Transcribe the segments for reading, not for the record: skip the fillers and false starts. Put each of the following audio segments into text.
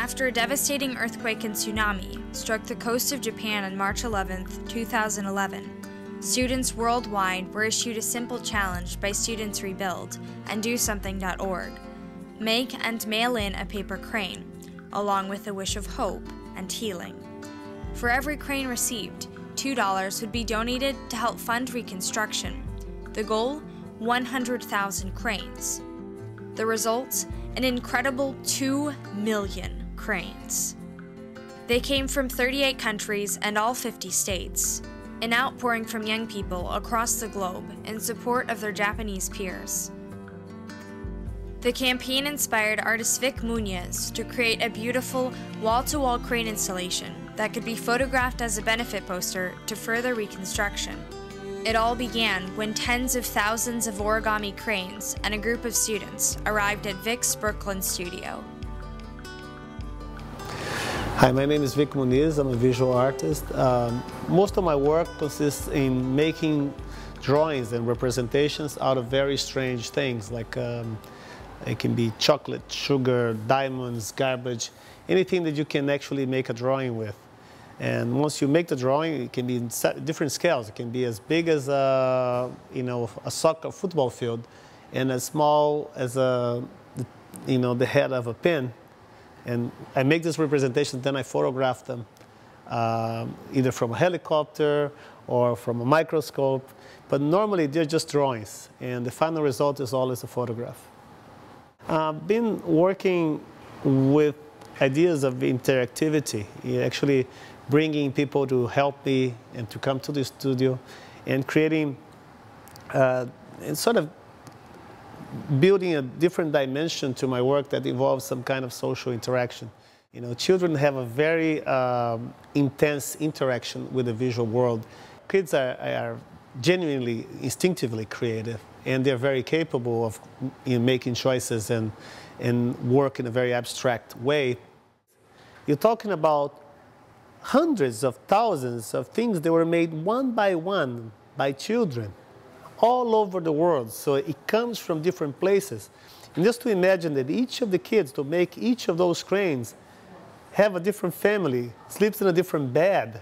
After a devastating earthquake and tsunami struck the coast of Japan on March 11, 2011, students worldwide were issued a simple challenge by Students Rebuild and DoSomething.org. Make and mail in a paper crane, along with a wish of hope and healing. For every crane received, $2 would be donated to help fund Reconstruction. The goal? 100,000 cranes. The result? An incredible 2 million cranes. They came from 38 countries and all 50 states, an outpouring from young people across the globe in support of their Japanese peers. The campaign inspired artist Vic Muñoz to create a beautiful wall-to-wall crane installation that could be photographed as a benefit poster to further Reconstruction. It all began when tens of thousands of origami cranes and a group of students arrived at Vic's Brooklyn studio. Hi, my name is Vic Muñoz. I'm a visual artist. Most of my work consists in making drawings and representations out of very strange things, like it can be chocolate, sugar, diamonds, garbage, anything that you can actually make a drawing with. And once you make the drawing, it can be in different scales. It can be as big as a soccer football field, and as small as the head of a pin. And I make this representation, then I photograph them, either from a helicopter or from a microscope. But normally they're just drawings, and the final result is always a photograph. I've been working with ideas of interactivity, actually bringing people to help me and to come to the studio, and creating and sort of building a different dimension to my work that involves some kind of social interaction. Children have a very intense interaction with the visual world. Kids are genuinely, instinctively creative, and they're very capable of making choices and work in a very abstract way. You're talking about hundreds of thousands of things that were made one by children all over the world. So it comes from different places. And just to imagine that each of the kids, to make each of those cranes, have a different family, sleeps in a different bed,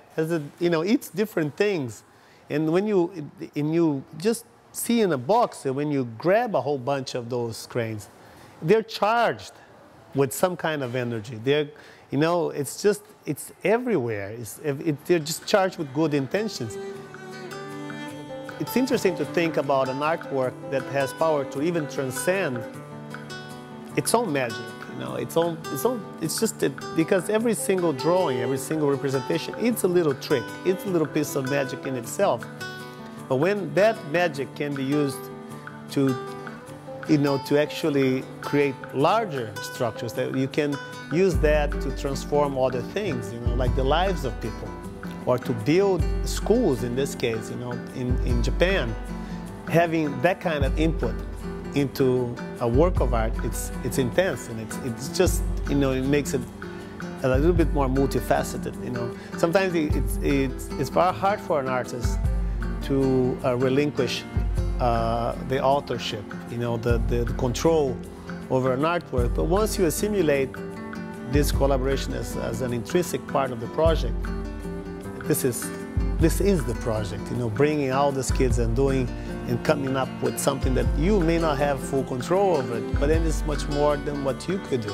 eats different things. And when you just see in a box, when you grab a whole bunch of those cranes, they're charged with some kind of energy. It's everywhere. They're just charged with good intentions. It's interesting to think about an artwork that has power to even transcend its own magic. It's just because every single drawing, every single representation, it's a little trick. It's a little piece of magic in itself. But when that magic can be used to actually create larger structures, that you can use that to transform other things, like the lives of people, or to build schools in this case, in Japan. Having that kind of input into a work of art, it's intense, and it's just, it makes it a little bit more multifaceted, Sometimes it's very hard for an artist to relinquish the authorship, the control over an artwork. But once you assimilate this collaboration as an intrinsic part of the project, this is the project, bringing all these kids and coming up with something that you may not have full control over it, but then it's much more than what you could do.